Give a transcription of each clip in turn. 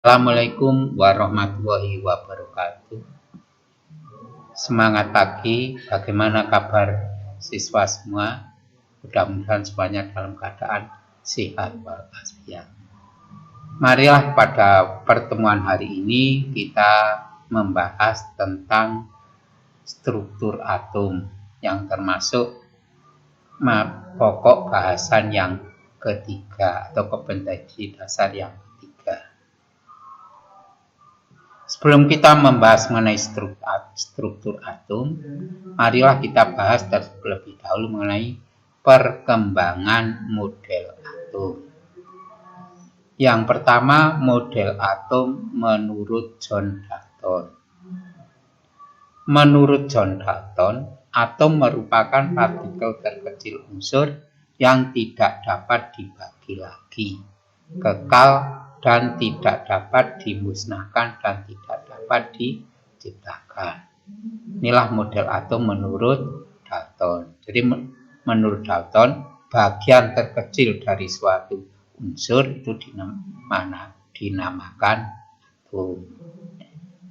Assalamualaikum warahmatullahi wabarakatuh. Semangat pagi, bagaimana kabar siswa semua? Mudah-mudahan semuanya dalam keadaan sehat walafiat. Marilah pada pertemuan hari ini kita membahas tentang struktur atom yang termasuk pokok bahasan yang ketiga atau kompetensi dasar yang ketiga. Sebelum kita membahas mengenai struktur atom, marilah kita bahas terlebih dahulu mengenai perkembangan model atom. Yang pertama, model atom menurut John Dalton. Menurut John Dalton, atom merupakan partikel terkecil unsur yang tidak dapat dibagi lagi, kekal dan tidak dapat dimusnahkan dan tidak dapat diciptakan. Inilah model atom menurut Dalton. Jadi menurut Dalton, bagian terkecil dari suatu unsur itu dinamakan atom.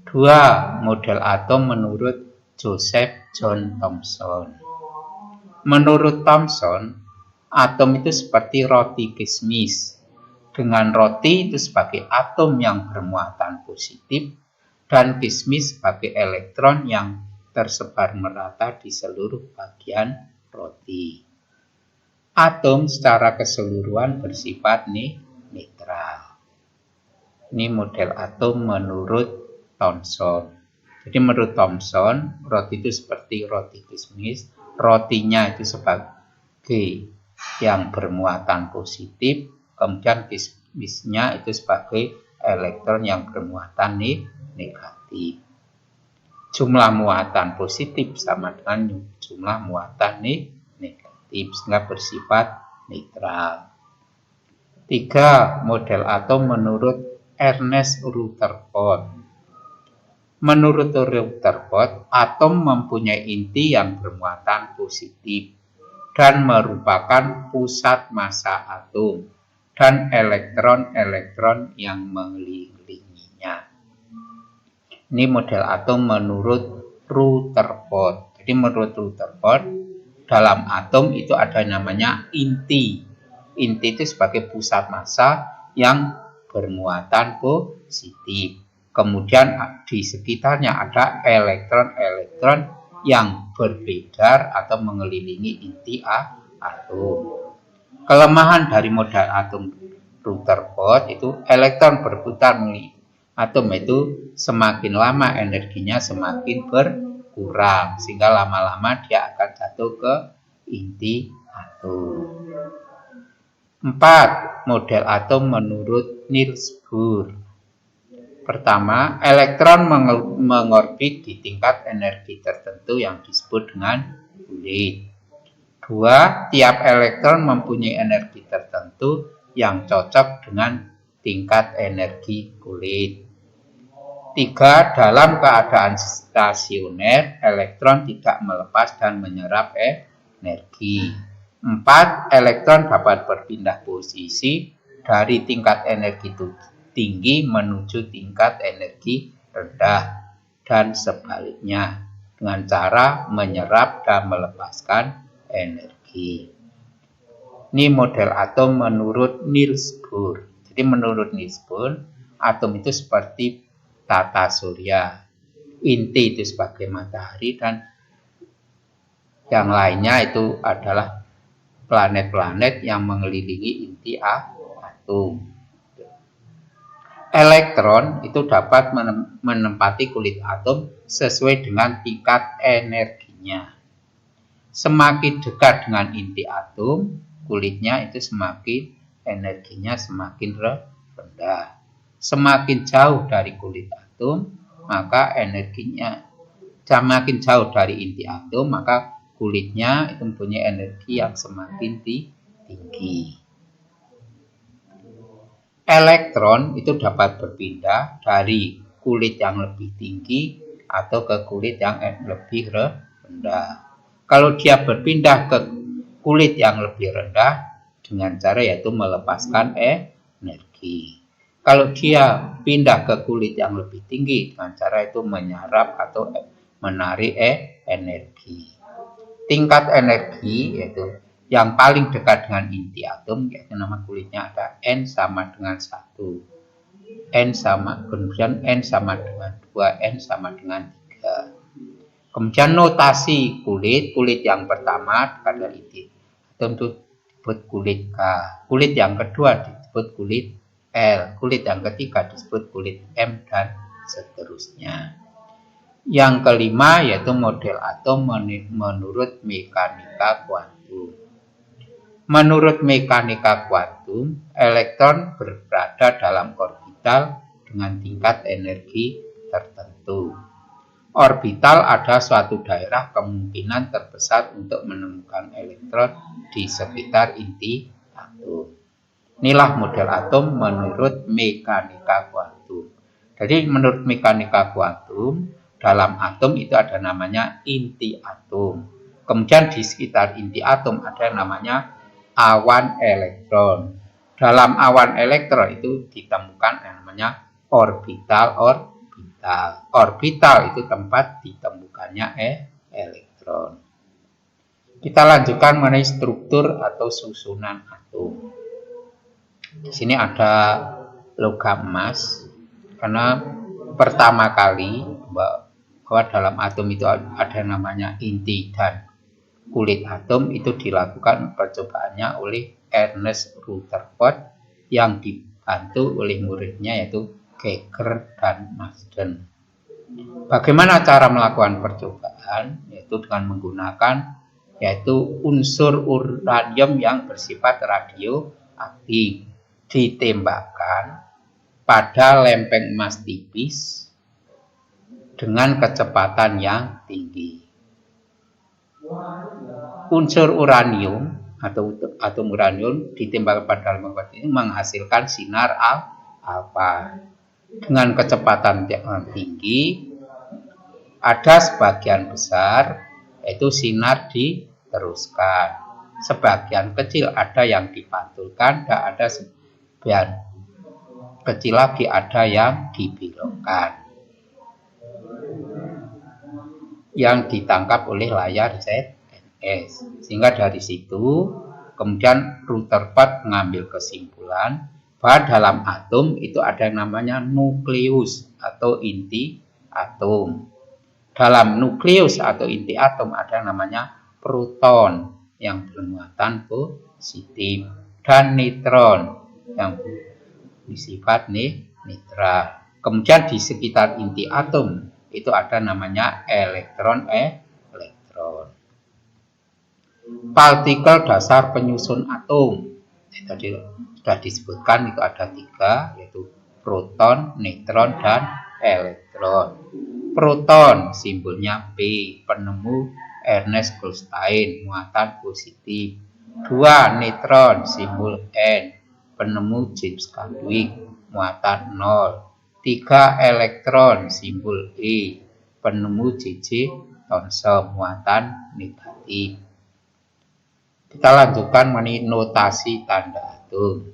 Dua, model atom menurut Joseph John Thomson. Menurut Thomson, atom itu seperti roti kismis. Dengan roti itu sebagai atom yang bermuatan positif dan kismis sebagai elektron yang tersebar merata di seluruh bagian roti. Atom secara keseluruhan bersifat netral. Ini model atom menurut Thomson. Jadi menurut Thomson, roti itu seperti roti kismis, rotinya itu sebagai yang bermuatan positif, kemudian kismisnya itu sebagai elektron yang bermuatan negatif. Jumlah muatan positif sama dengan jumlah muatan negatif, sehingga bersifat netral. 3. Model atom menurut Ernest Rutherford. Menurut Rutherford, atom mempunyai inti yang bermuatan positif dan merupakan pusat massa atom dan elektron-elektron yang mengelilinginya. Ini model atom menurut Rutherford. Jadi menurut Rutherford, dalam atom itu ada namanya inti. Inti itu sebagai pusat massa yang bermuatan positif. Kemudian di sekitarnya ada elektron-elektron yang berbedar atau mengelilingi inti atom. Kelemahan dari model atom Rutherford itu elektron berputar mengelilingi atom itu semakin lama energinya semakin berkurang, sehingga lama-lama dia akan jatuh ke inti atom. 4. Model atom menurut Niels Bohr. Pertama, elektron mengorbit di tingkat energi tertentu yang disebut dengan kulit. 2. Tiap elektron mempunyai energi tertentu yang cocok dengan tingkat energi kulit. 3. Dalam keadaan stasioner, elektron tidak melepas dan menyerap energi. 4. Elektron dapat berpindah posisi dari tingkat energi tinggi menuju tingkat energi rendah dan sebaliknya dengan cara menyerap dan melepaskan energi. Ini model atom menurut Niels Bohr. Jadi menurut Niels Bohr, atom itu seperti tata surya. Inti itu sebagai matahari dan yang lainnya itu adalah planet-planet yang mengelilingi inti atom. Elektron itu dapat menempati kulit atom sesuai dengan tingkat energinya. Semakin dekat dengan inti atom, kulitnya itu semakin energinya semakin rendah. Semakin jauh dari kulit atom, maka energinya semakin jauh dari inti atom, maka kulitnya itu mempunyai energi yang semakin tinggi. Elektron itu dapat berpindah dari kulit yang lebih tinggi atau ke kulit yang lebih rendah. Kalau dia berpindah ke kulit yang lebih rendah dengan cara yaitu melepaskan energi. Kalau dia pindah ke kulit yang lebih tinggi dengan cara itu menyerap atau menarik energi. Tingkat energi yaitu yang paling dekat dengan inti atom, yaitu nama kulitnya ada N sama dengan 1. N sama, kemudian N sama dengan 2, N sama dengan 3. Kemudian notasi kulit yang pertama pada inti atom itu disebut kulit K. Kulit yang kedua disebut kulit L. Kulit yang ketiga disebut kulit M dan seterusnya. Yang kelima yaitu model atom menurut mekanika kuantum. Menurut mekanika kuantum, elektron berada dalam orbital dengan tingkat energi tertentu. Orbital ada suatu daerah kemungkinan terbesar untuk menemukan elektron di sekitar inti atom. Inilah model atom menurut mekanika kuantum. Jadi menurut mekanika kuantum, dalam atom itu ada namanya inti atom. Kemudian di sekitar inti atom ada namanya awan elektron. Dalam awan elektron itu ditemukan yang namanya orbital. Orbital itu tempat ditemukannya elektron. Kita lanjutkan mengenai struktur atau susunan atom. Di sini ada logam emas karena pertama kali bahwa dalam atom itu ada namanya inti dan kulit atom itu dilakukan percobaannya oleh Ernest Rutherford yang dibantu oleh muridnya yaitu Geiger dan Marsden. Bagaimana cara melakukan percobaan? Yaitu dengan menggunakan unsur uranium yang bersifat radioaktif ditembakkan pada lempeng emas tipis dengan kecepatan yang tinggi. Unsur uranium atau atom uranium ditembakkan pada lempeng emas ini menghasilkan sinar alfa. Dengan kecepatan yang tinggi, ada sebagian besar yaitu sinar diteruskan. Sebagian kecil ada yang dipantulkan dan ada sebagian kecil lagi ada yang dibelokkan. Yang ditangkap oleh layar ZNS. Sehingga dari situ kemudian Rutherford mengambil kesimpulan bahwa dalam atom itu ada yang namanya nukleus atau inti atom. Dalam nukleus atau inti atom ada yang namanya proton yang bermuatan positif dan neutron yang bersifat netral. Kemudian di sekitar inti atom itu ada namanya elektron. Partikel dasar penyusun atom. Tadi sudah disebutkan itu ada 3 yaitu proton, neutron dan elektron. Proton simbolnya P, penemu Ernest Goldstein, muatan positif. 2 neutron simbol N, penemu James Chadwick, muatan 0. 3 elektron simbol E, penemu J.J. Thomson, muatan negatif. Kita lanjutkan mengenai notasi tanda atom.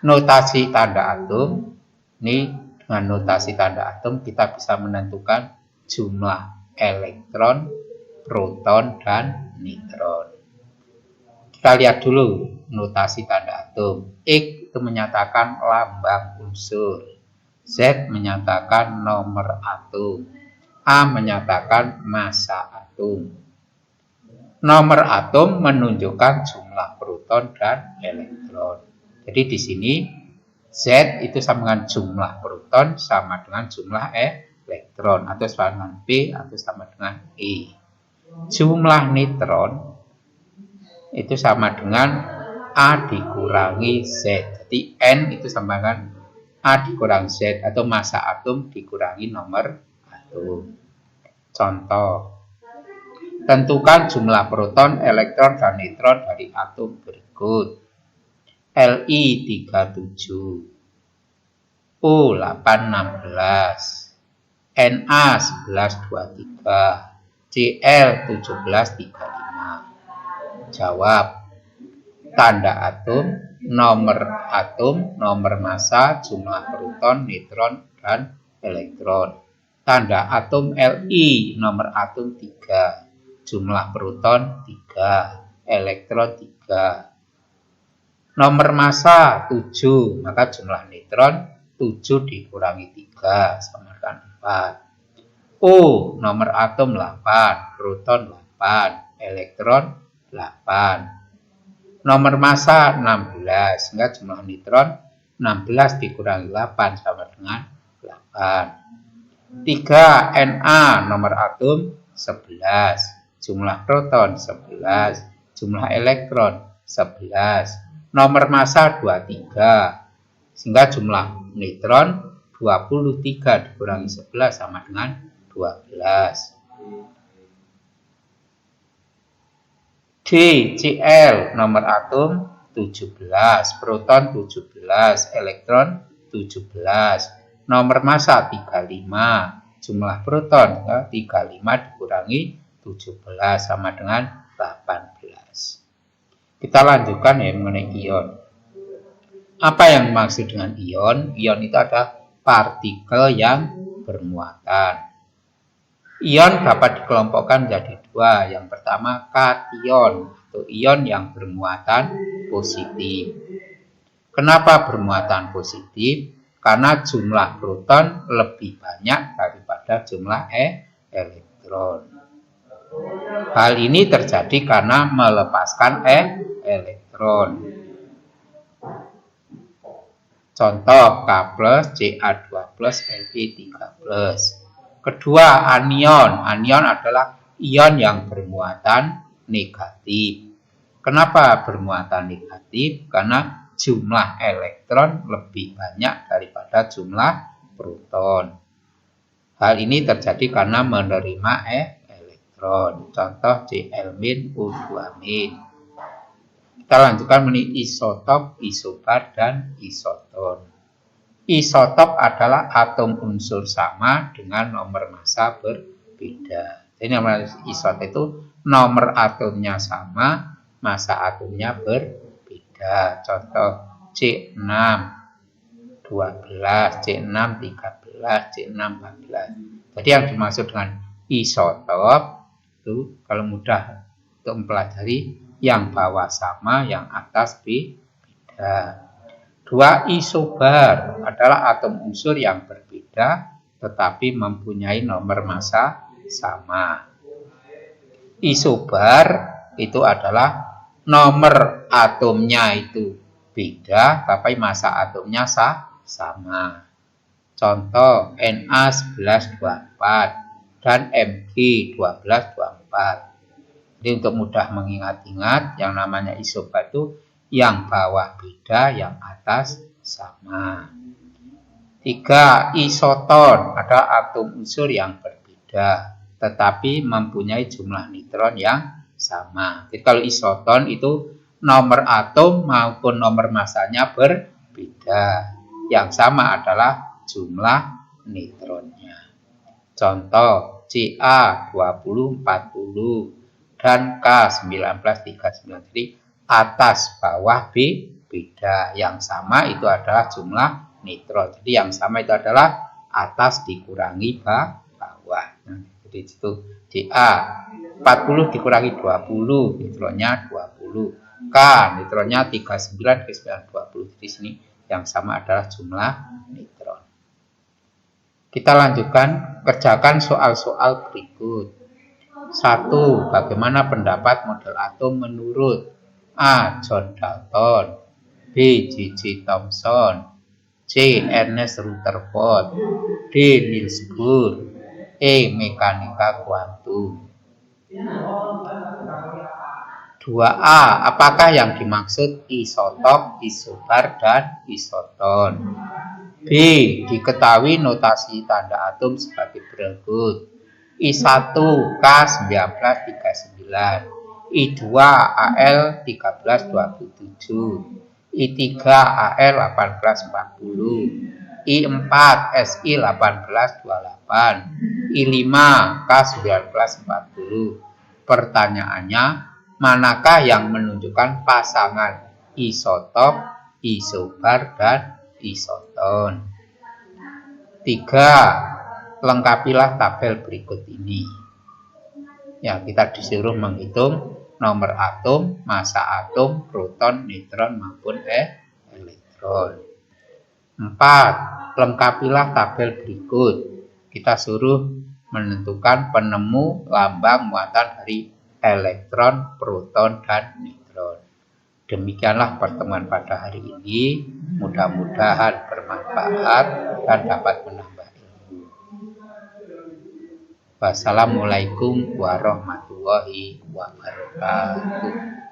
Notasi tanda atom ini, dengan notasi tanda atom kita bisa menentukan jumlah elektron, proton, dan neutron. Kita lihat dulu notasi tanda atom. X itu menyatakan lambang unsur, Z menyatakan nomor atom, A menyatakan massa atom. Nomor atom menunjukkan jumlah proton dan elektron. Jadi di sini Z itu sama dengan jumlah proton sama dengan jumlah elektron atau sama dengan P atau sama dengan E. Jumlah neutron itu sama dengan A dikurangi Z. Jadi N itu sama dengan A dikurangi Z atau massa atom dikurangi nomor atom. Contoh, tentukan jumlah proton, elektron, dan neutron dari atom berikut. Li 37, O 816, Na 1123, Cl 1735. Jawab, tanda atom nomor atom, nomor massa, jumlah proton, neutron, dan elektron. Tanda atom Li, nomor atom 3, jumlah proton 3, elektron 3. Nomor massa 7, maka jumlah neutron 7 dikurangi 3 sama dengan 4. O, nomor atom 8, proton 8, elektron 8. Nomor massa 16, sehingga jumlah neutron 16 dikurangi 8 sama dengan 8. 3 Na, nomor atom 11, jumlah proton 11, jumlah elektron 11, nomor massa 23, sehingga jumlah neutron 23 dikurangi 11 sama dengan 12. D, Cl, nomor atom 17, proton 17, elektron 17, nomor massa 35, jumlah proton 35 dikurangi 17 sama dengan 18. Kita lanjutkan ya mengenai ion. Apa yang dimaksud dengan ion? Ion itu adalah partikel yang bermuatan. Ion dapat dikelompokkan menjadi dua. Yang pertama kation atau ion yang bermuatan positif. Kenapa bermuatan positif? Karena jumlah proton lebih banyak daripada jumlah elektron. Hal ini terjadi karena melepaskan elektron. Contoh K+, Ca2+, Fe3+. Kedua, anion. Anion adalah ion yang bermuatan negatif. Kenapa bermuatan negatif? Karena jumlah elektron lebih banyak daripada jumlah proton. Hal ini terjadi karena menerima elektron. Contoh Cl-O2-. Kita lanjutkan mengenai isotop, isobar, dan isoton. Isotop adalah atom unsur sama dengan nomor massa berbeda. Jadi nomor isotop itu nomor atomnya sama, massa atomnya berbeda. Contoh C6 12, C6 13, C6 14. Jadi yang dimaksud dengan isotop itu kalau mudah untuk mempelajari yang bawah sama, yang atas beda. Dua, isobar adalah atom unsur yang berbeda tetapi mempunyai nomor massa sama. Isobar itu adalah nomor atomnya itu beda tapi massa atomnya sama. Contoh Na1124 dan Mg1224. Jadi untuk mudah mengingat-ingat yang namanya isobar itu yang bawah beda, yang atas sama. 3. Isoton adalah atom unsur yang berbeda tetapi mempunyai jumlah neutron yang sama. Jadi kalau isoton itu nomor atom maupun nomor massanya berbeda. Yang sama adalah jumlah neutronnya. Contoh Ca2040 dan K1939. Jadi atas bawah beda. Yang sama itu adalah jumlah neutron. Jadi yang sama itu adalah atas dikurangi bawah. Jadi itu Ca40 dikurangi 20, neutronnya 20. K, neutronnya 39, K9 20. Di sini yang sama adalah jumlah neutron. Kita lanjutkan, kerjakan soal-soal berikut. 1. Bagaimana pendapat model atom menurut A. John Dalton, B. J.J. Thomson, C. Ernest Rutherford, D. Niels Bohr, E. Mekanika kuantum. 2A. Apakah yang dimaksud isotop, isobar, dan isoton? B. Diketahui notasi tanda atom sebagai berikut. I1 K1939, I2 Al1327, I3 Al1840, I4 Si1828, I5 K1940. Pertanyaannya, manakah yang menunjukkan pasangan isotop, isobar, dan isoton. 3. Lengkapilah tabel berikut ini. Ya, kita disuruh menghitung nomor atom, massa atom, proton, neutron maupun elektron. 4. Lengkapilah tabel berikut. Kita suruh menentukan penemu lambang muatan dari elektron, proton, dan neutron. Demikianlah pertemuan pada hari ini. Mudah-mudahan bermanfaat dan dapat menambah ilmu. Wassalamualaikum warahmatullahi wabarakatuh.